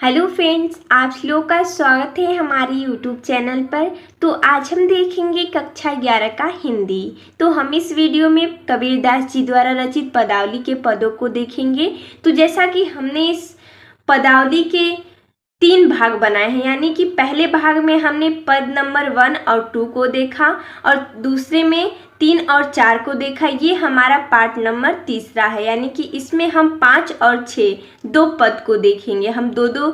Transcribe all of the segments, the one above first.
Hello friends, आप लोग का स्वागत है हमारे यूट्यूब चैनल पर। तो आज हम देखेंगे कक्षा 11 का हिंदी। तो हम इस वीडियो में कबीरदास जी द्वारा रचित पदावली के पदों को देखेंगे। तो जैसा कि हमने इस पदावली के 3 भाग बनाए हैं, यानी कि पहले भाग में हमने पद नंबर 1 और 2 को देखा और दूसरे में 3 और 4 को देखा। ये हमारा पार्ट नंबर 3 है, यानी कि इसमें हम 5 और 6 2 पद को देखेंगे। हम दो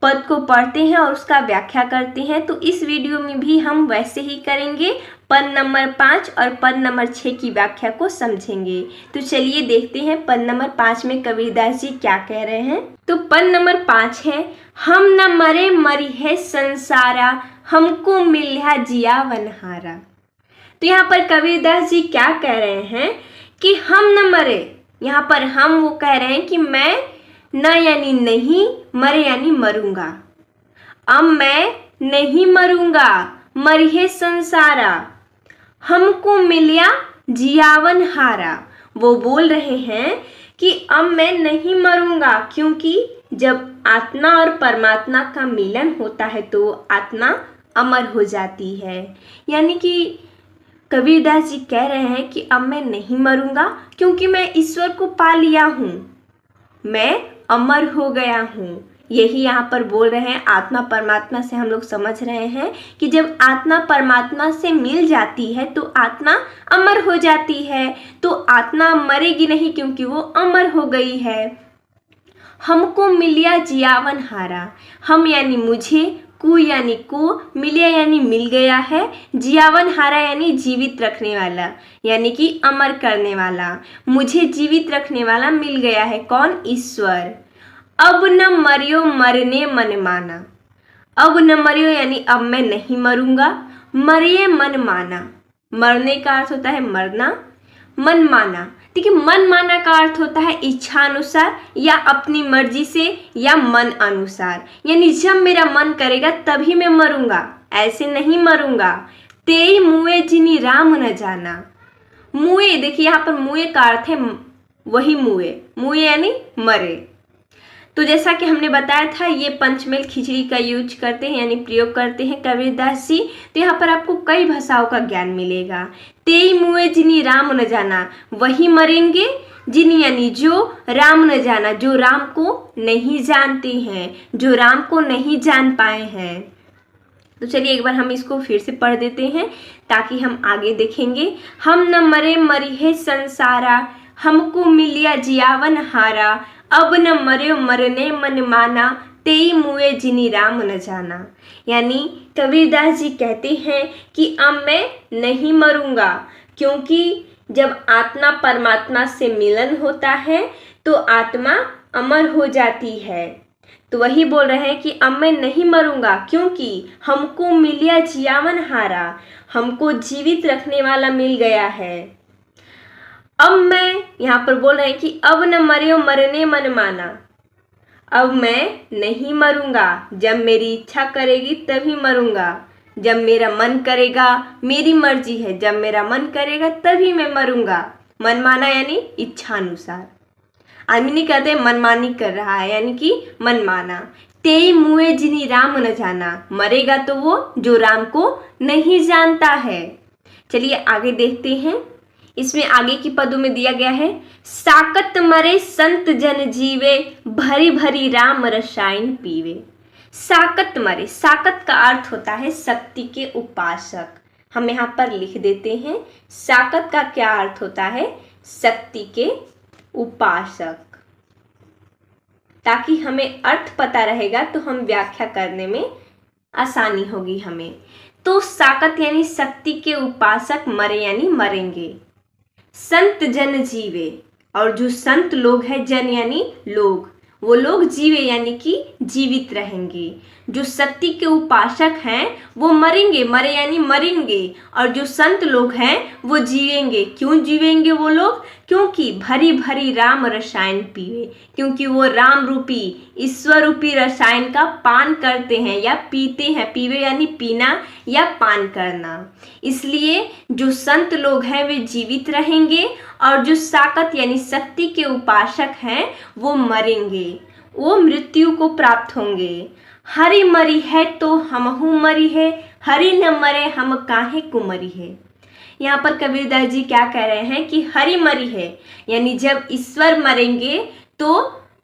पद को पढ़ते हैं और उसका व्याख्या करते हैं। तो इस वीडियो में भी हम वैसे ही करेंगे, पद नंबर 5 और पद नंबर 6 की व्याख्या को समझेंगे। तो चलिए देखते हैं पद नंबर 5 में कबीरदास जी क्या कह रहे हैं। तो पद नंबर 5 है, हम न मरे मरी है संसारा, हमको मिल्या जिया वनहारा। तो यहाँ पर कबीरदास जी क्या कह रहे हैं कि हम न मरे। यहाँ पर हम वो कह रहे हैं कि मैं न यानी नहीं, मरे यानी मरूंगा। अब मैं नहीं मरूंगा, मरी है संसारा, हमको मिल्या जियावन हारा। वो बोल रहे हैं कि अब मैं नहीं मरूंगा, क्योंकि जब आत्मा और परमात्मा का मिलन होता है तो आत्मा अमर हो जाती है। यानी कि कबीरदास जी कह रहे हैं कि अब मैं नहीं मरूंगा, क्योंकि मैं ईश्वर को पा लिया हूँ, मैं अमर हो गया हूँ। यही यहाँ पर बोल रहे हैं। आत्मा परमात्मा से हम लोग समझ रहे हैं कि जब आत्मा परमात्मा से मिल जाती है तो आत्मा अमर हो जाती है। तो आत्मा मरेगी नहीं, क्योंकि वो अमर हो गई है। हमको मिलिया जियावन हारा, हम यानी मुझे, कु यानी को, मिलिया यानी मिल गया है, जियावन हारा यानी जीवित रखने वाला, यानी कि अमर करने वाला। मुझे जीवित रखने वाला मिल गया है। कौन? ईश्वर। अब न मरियो मरने मन माना, अब न मरियो यानी अब मैं नहीं मरूंगा, मरिए मन माना। मरने का अर्थ होता है मरना, मन माना। देखिए, मन माना का अर्थ होता है इच्छा अनुसार या अपनी मर्जी से या मन अनुसार, यानी जब मेरा मन करेगा तभी मैं मरूंगा, ऐसे नहीं मरूंगा। तेई मुए जिनी राम न जाना। मुए, देखिए यहाँ पर मुए का अर्थ है वही मुए, मुए यानी मरे। तो जैसा कि हमने बताया था, ये पंचमेल खिचड़ी का यूज करते हैं, यानी प्रयोग करते हैं कबीरदास जी। तो यहाँ पर आपको कई भाषाओं का ज्ञान मिलेगा। तेई मुए जिनी राम न जाना, वही मरेंगे, जिनी यानी जो, राम न जाना जो राम को नहीं जानते हैं, जो राम को नहीं जान पाए हैं। तो चलिए एक बार हम इसको फिर से पढ़ देते हैं ताकि हम आगे देखेंगे। हम न मरे मरी है संसारा, हमको मिलिया जियावन हारा, अब न मरे मरने मन माना, तेई मुए जिनी राम न जाना। यानी कबीरदास जी कहते हैं कि अब मैं नहीं मरूंगा, क्योंकि जब आत्मा परमात्मा से मिलन होता है तो आत्मा अमर हो जाती है। तो वही बोल रहे हैं कि अब मैं नहीं मरूंगा, क्योंकि हमको मिलिया जियावन हारा, हमको जीवित रखने वाला मिल गया है। अब मैं, यहाँ पर बोल रहे हैं कि अब न मरियो मरने मन माना, अब मैं नहीं मरूंगा, जब मेरी इच्छा करेगी तभी मरूंगा, जब मेरा मन करेगा, मेरी मर्जी है, जब मेरा मन करेगा तभी मैं मरूंगा। मन माना यानी इच्छा अनुसार। आदमी नहीं कहते मनमानी कर रहा है, यानी कि मन माना। तेई मुए जिनी राम न जाना, मरेगा तो वो जो राम को नहीं जानता है। चलिए आगे देखते हैं। इसमें आगे की पदों में दिया गया है, साकत मरे संत जन जीवे, भरी भरी राम रसायन पीवे। साकत मरे, साकत का अर्थ होता है शक्ति के उपासक। हम यहाँ पर लिख देते हैं, साकत का क्या अर्थ होता है? शक्ति के उपासक। ताकि हमें अर्थ पता रहेगा तो हम व्याख्या करने में आसानी होगी हमें। तो साकत यानी शक्ति के उपासक, मरे यानी मरेंगे। संत जन जीवे, और जो संत लोग हैं, जन यानी लोग, वो लोग जीवे यानी कि जीवित रहेंगे। जो शक्ति के उपासक हैं वो मरेंगे, मरे यानी मरेंगे, और जो संत लोग हैं वो जीवेंगे। क्यों जीवेंगे वो लोग? क्योंकि भरी भरी राम रसायन पीवे, क्योंकि वो राम रूपी, ईश्वर रूपी रसायन का पान करते हैं या पीते हैं। पीवे यानी पीना या पान करना। इसलिए जो संत लोग हैं वे जीवित रहेंगे, और जो साकत यानी शक्ति के उपासक हैं वो मरेंगे। वो मृत्यु को प्राप्त होंगे। हरि मरी है तो हमहु मरी है, हरि न मरे हम काहे कुमरी है। यहाँ पर कबीरदास जी क्या कह रहे हैं कि हरि मरी है, यानी जब ईश्वर मरेंगे तो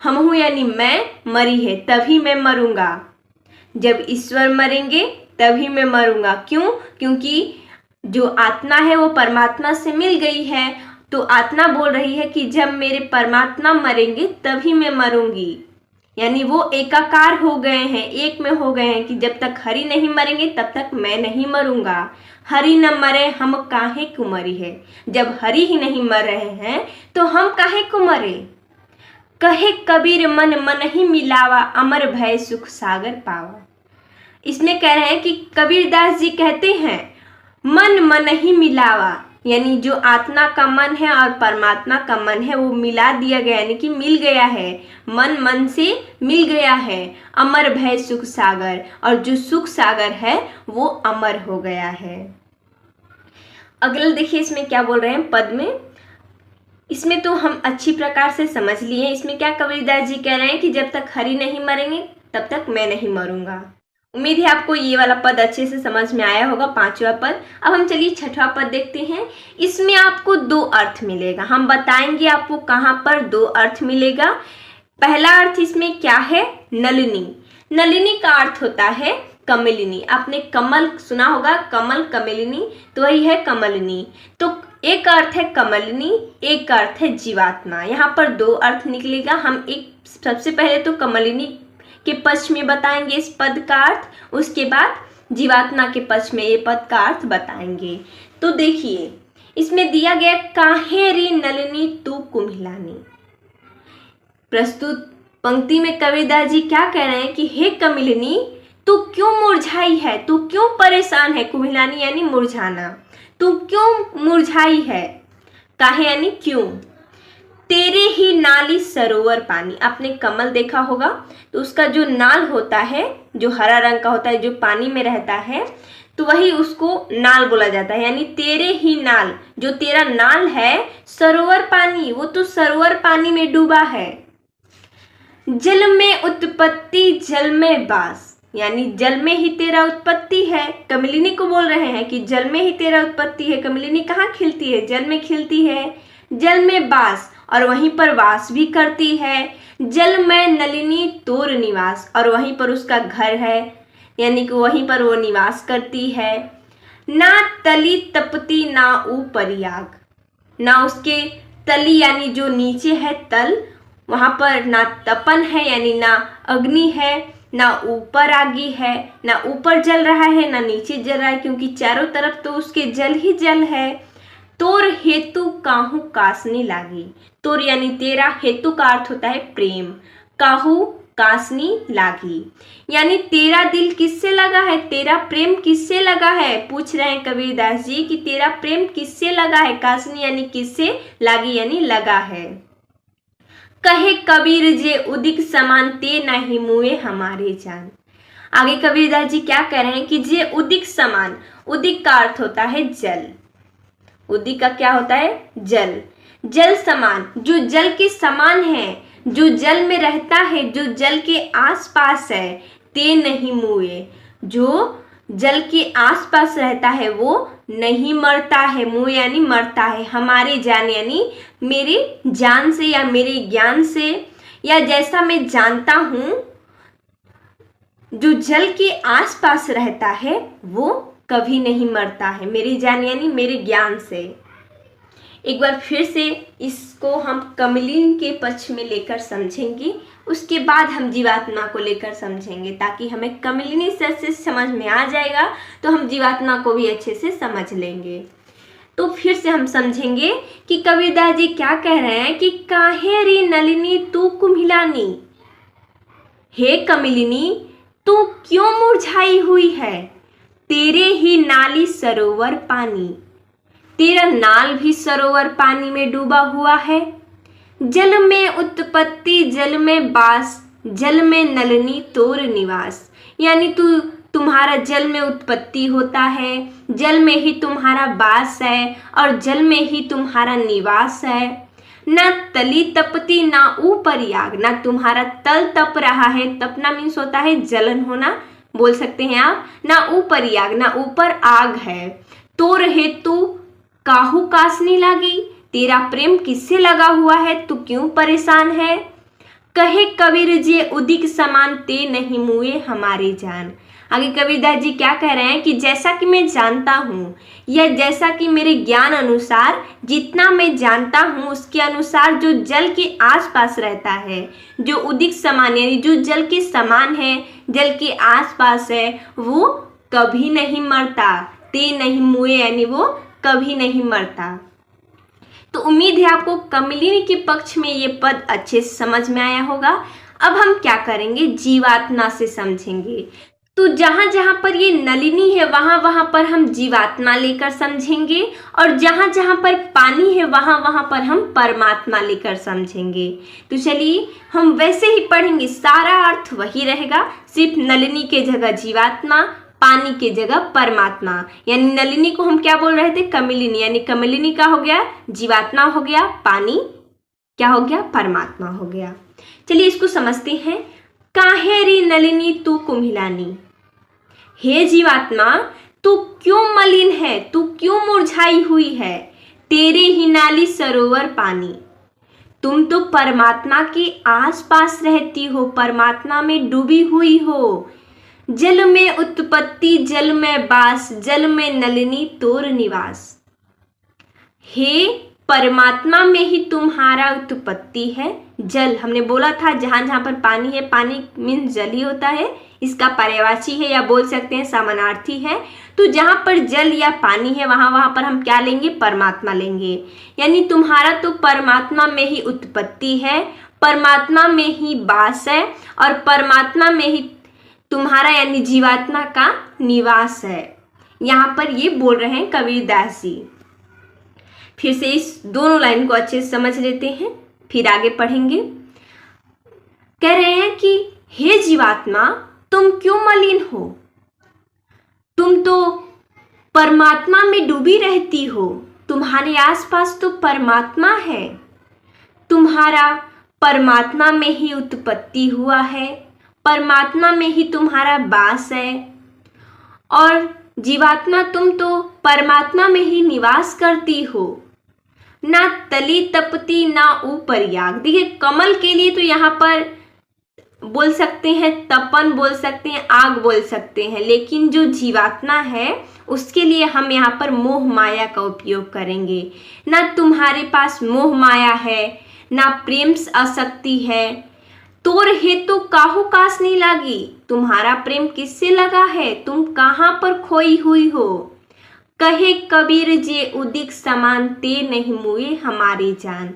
हमहु यानी मैं मरी है, तभी मैं मरूंगा। जब ईश्वर मरेंगे तभी मैं मरूंगा। क्यों? क्योंकि जो आत्मा है वो परमात्मा से मिल गई है, तो आत्मा बोल रही है कि जब मेरे परमात्मा मरेंगे तभी मैं मरूंगी। यानी वो एकाकार हो गए हैं, एक में हो गए हैं कि जब तक हरि नहीं मरेंगे तब तक मैं नहीं मरूंगा। हरि न मरे हम काहे को मरी है। जब हरि ही नहीं मर रहे हैं तो हम काहे को मरे। कहे कबीर मन मन ही मिलावा, अमर भय सुख सागर पावा। इसमें कह रहे हैं कि कबीरदास जी कहते हैं मन मन ही मिलावा, यानी जो आत्मा का मन है और परमात्मा का मन है वो मिला दिया गया, यानी कि मिल गया है, मन मन से मिल गया है। अमर भय सुख सागर, और जो सुख सागर है वो अमर हो गया है। अगला देखिए इसमें क्या बोल रहे हैं पद में। इसमें तो हम अच्छी प्रकार से समझ लिए। इसमें क्या कबीरदास जी कह रहे हैं कि जब तक हरि नहीं मरेंगे तब तक मैं नहीं मरूंगा। उम्मीद है आपको ये वाला पद अच्छे से समझ में आया होगा, पांचवा पद। अब हम चलिए छठवां पद देखते हैं। इसमें आपको दो अर्थ मिलेगा, हम बताएंगे आपको कहाँ पर दो अर्थ मिलेगा। पहला अर्थ इसमें क्या है, नलिनी। नलिनी का अर्थ होता है कमलिनी। आपने कमल सुना होगा, कमल कमलिनी, तो वही है कमलिनी। तो एक अर्थ है कमलिनी, एक अर्थ है जीवात्मा। यहाँ पर दो अर्थ निकलेगा। हम एक सबसे पहले तो कमलिनी के पक्ष में बताएंगे इस पद का अर्थ, उसके बाद जीवात्मा के पक्ष में ये पद का अर्थ बताएंगे। तो देखिए इसमें दिया गया काहे रे नलिनी तू कुम्हिलानी। प्रस्तुत पंक्ति में कबीरदास जी क्या कह रहे हैं कि हे कमलिनी तू क्यों मुरझाई है, तू क्यों परेशान है। कुम्हिलानी यानी मुरझाना, तू क्यों मुरझाई है। काहे यानी क्यों। तेरे ही नाली सरोवर पानी। आपने कमल देखा होगा तो उसका जो नाल होता है जो हरा रंग का होता है, जो पानी में रहता है, तो वही उसको नाल बोला जाता है। यानी तेरे ही नाल, जो तेरा नाल है सरोवर पानी, वो तो सरोवर पानी में डूबा है। जल में उत्पत्ति जल में बास, यानी जल में ही तेरा उत्पत्ति है। कमलिनी को बोल रहे हैं कि जल में ही तेरा उत्पत्ति है। कमलिनी कहाँ खिलती है, जल में खिलती है। जल में बास, और वहीं पर वास भी करती है। जल में नलिनी तोर निवास, और वहीं पर उसका घर है, यानी कि वहीं पर वो निवास करती है। ना तली तपती ना ऊपर आग, ना उसके तली यानी जो नीचे है तल, वहां पर ना तपन है यानी ना अग्नि है, ना ऊपर आगी है, ना ऊपर जल रहा है ना नीचे जल रहा है, क्योंकि चारों तरफ तो उसके जल ही जल है। तोर हेतु काहू कासनी लागी। तोर यानी तेरा, हेतु का अर्थ होता है प्रेम, काहू कासनी लागी, यानी तेरा दिल किससे लगा है, तेरा प्रेम किससे लगा है। पूछ रहे हैं कबीरदास जी कि तेरा प्रेम किससे लगा है। कासनी यानी किससे, लागी यानी लगा है। कहे कबीर जे उदिक समान ते नहीं मुए हमारे जान। आगे कबीरदास जी क्या कह रहे हैं कि जे उदिक समान, उदिक का अर्थ होता है जल। उदिक का क्या होता है, जल। जल समान, जो जल के समान है, जो जल में रहता है, जो जल के आसपास है। ते नहीं मुए, जो जल के आसपास रहता है वो नहीं मरता है। मुए यानी मरता है। हमारे जान यानी मेरे जान से या मेरे ज्ञान से, या जैसा मैं जानता हूँ, जो जल के आसपास रहता है वो कभी नहीं मरता है। मेरी जान यानी मेरे ज्ञान से। एक बार फिर से इसको हम कमलिन के पक्ष में लेकर समझेंगे, उसके बाद हम जीवात्मा को लेकर समझेंगे, ताकि हमें कमलिनी से अच्छे से समझ में आ जाएगा तो हम जीवात्मा को भी अच्छे से समझ लेंगे। तो फिर से हम समझेंगे कि कबीरदास जी क्या कह रहे हैं कि काहे रे नलिनी तू कुम्हिलानी। हे कमलिनी तू क्यों मुरझाई हुई है। तेरे ही नाली सरोवर पानी, तेरा नाल भी सरोवर पानी में डूबा हुआ है। जल में उत्पत्ति जल में बास, जल में नलिनी तोर निवास, यानी तुम्हारा जल में उत्पत्ति होता है, जल में ही तुम्हारा वास है और जल में ही तुम्हारा निवास है। ना तली तपती ना ऊपर आग, ना तुम्हारा तल तप रहा है, तपना मीन्स होता है जलन होना, बोल सकते हैं आप, ना ऊपर आग, ना ऊपर आग है। तो रहे तू काहू कासनी लागी, तेरा प्रेम किससे लगा हुआ है, तू क्यों परेशान है। कहे कबीर जी उदिक समान ते नहीं मुए हमारी जान। आगे कबीरदास जी क्या कह रहे हैं कि जैसा कि मैं जानता हूँ, या जैसा कि मेरे ज्ञान अनुसार जितना मैं जानता हूँ उसके अनुसार जो जल के आसपास रहता है, जो उदिक समान यानी जो जल के समान है, जल के आसपास है, वो कभी नहीं मरता। ते नहीं मुए यानी वो कभी नहीं मरता। तो उम्मीद है आपको कमलिनी के पक्ष में ये पद अच्छे से समझ में आया होगा। अब हम क्या करेंगे, जीवात्मा से समझेंगे। तो जहाँ जहाँ पर ये नलिनी है वहाँ वहाँ पर हम जीवात्मा लेकर समझेंगे, और जहाँ जहाँ पर पानी है वहाँ वहाँ पर हम परमात्मा लेकर समझेंगे। तो चलिए हम वैसे ही पढ़ेंगे, सारा अर्थ वही रहेगा, सिर्फ नलिनी के जगह जीवात्मा, पानी के जगह परमात्मा। यानी नलिनी को हम क्या बोल रहे थे, कमलिनी, यानी कमलिनी का हो गया जीवात्मा हो गया, पानी क्या हो गया, परमात्मा हो गया। चलिए इसको समझते हैं। काहे रे नलिनी तू कुम्हिलानी, हे जीवात्मा तू क्यों मलिन है, तू क्यों मुरझाई हुई है, तेरे ही नाली सरोवर पानी। तुम तो परमात्मा के आसपास रहती हो, परमात्मा में डूबी हुई हो। जल में उत्पत्ति जल में बास, जल में नलिनी तोर निवास। हे परमात्मा में ही तुम्हारा उत्पत्ति है। जल हमने बोला था जहाँ जहाँ पर पानी है, पानी मीन्स जल ही होता है, इसका पर्यायवाची है या बोल सकते हैं समानार्थी है। तो जहाँ पर जल या पानी है वहाँ वहाँ पर हम क्या लेंगे, परमात्मा लेंगे। यानी तुम्हारा तो परमात्मा में ही उत्पत्ति है, परमात्मा में ही वास है, और परमात्मा में ही तुम्हारा यानी जीवात्मा का निवास है। यहाँ पर ये बोल रहे हैं कबीरदास जी। फिर से इस दोनों लाइन को अच्छे से समझ लेते हैं, फिर आगे पढ़ेंगे। कह रहे हैं कि हे जीवात्मा तुम क्यों मलिन हो, तुम तो परमात्मा में डूबी रहती हो, तुम्हारे आसपास तो परमात्मा है, तुम्हारा परमात्मा में ही उत्पत्ति हुआ है, परमात्मा में ही तुम्हारा वास है, और जीवात्मा तुम तो परमात्मा में ही निवास करती हो। ना तली तपती ना ऊपर आग। देखिए कमल के लिए तो यहाँ पर बोल सकते हैं तपन, बोल सकते हैं आग, बोल सकते हैं, लेकिन जो जीवात्मा है उसके लिए हम यहाँ पर मोह माया का उपयोग करेंगे। ना तुम्हारे पास मोह माया है, ना प्रेम आसक्ति है, तोर हेतु काहू कास नहीं लागी, तुम्हारा प्रेम किससे लगा है, तुम कहाँ पर खोई हुई हो। कहे कबीर जे उदिक समान ते नहीं मुए हमारी जान।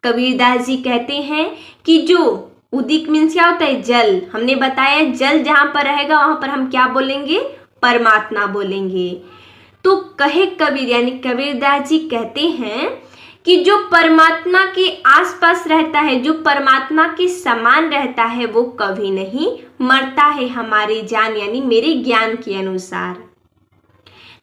कबीरदास जी कहते हैं कि जो उदिक मीन्स क्या होता है, जल। हमने बताया जल जहाँ पर रहेगा वहाँ पर हम क्या बोलेंगे, परमात्मा बोलेंगे। तो कहे कबीर यानी कबीरदास जी कहते हैं कि जो परमात्मा के आसपास रहता है, जो परमात्मा के समान रहता है, वो कभी नहीं मरता है हमारी जान, यानी मेरे ज्ञान के अनुसार।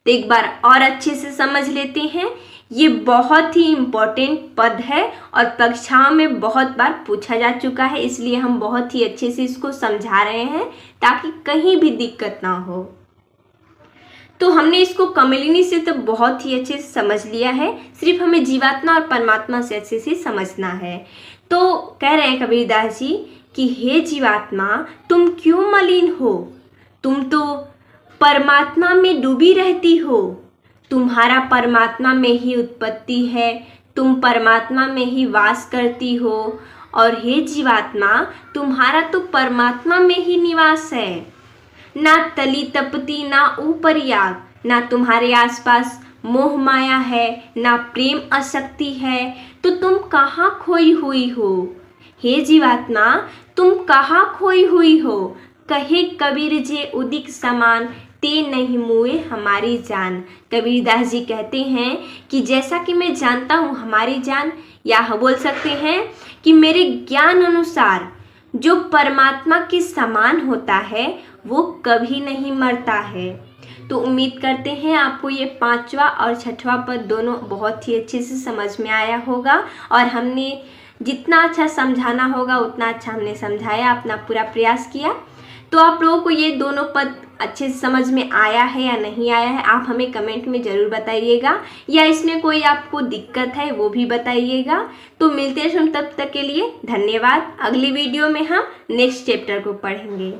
तो एक बार और अच्छे से समझ लेते हैं। ये बहुत ही इम्पोर्टेंट पद है और परीक्षाओं में बहुत बार पूछा जा चुका है, इसलिए हम बहुत ही अच्छे से इसको समझा रहे हैं ताकि कहीं भी दिक्कत ना हो। तो हमने इसको कमलिनी से तो बहुत ही अच्छे से समझ लिया है, सिर्फ हमें जीवात्मा और परमात्मा से अच्छे से समझना है। तो कह रहे हैं कबीरदास जी कि हे जीवात्मा तुम क्यों मलिन हो, तुम तो परमात्मा में डूबी रहती हो, तुम्हारा परमात्मा में ही उत्पत्ति है, तुम परमात्मा में ही वास करती हो, और हे जीवात्मा तुम्हारा तो परमात्मा में ही निवास है। ना तली तपती ना ऊपर आग, ना तुम्हारे आसपास मोह माया है, ना प्रेम आसक्ति है, तो तुम कहाँ खोई हुई हो। हे जीवात्मा तुम कहाँ खोई हुई हो। कहे कबीर जे उदिक समान ते नहीं मुए हमारी जान। कबीरदास जी कहते हैं कि जैसा कि मैं जानता हूँ हमारी जान, या बोल सकते हैं कि मेरे ज्ञान अनुसार जो परमात्मा के समान होता है वो कभी नहीं मरता है। तो उम्मीद करते हैं आपको ये 5वां और 6वां पद दोनों बहुत ही अच्छे से समझ में आया होगा और हमने जितना अच्छा समझाना होगा उतना अच्छा हमने समझाया, अपना पूरा प्रयास किया। तो आप लोगों को ये दोनों पद अच्छे से समझ में आया है या नहीं आया है, आप हमें कमेंट में ज़रूर बताइएगा, या इसमें कोई आपको दिक्कत है वो भी बताइएगा। तो मिलते हैं हम, तब तक के लिए धन्यवाद। अगली वीडियो में हम नेक्स्ट चैप्टर को पढ़ेंगे।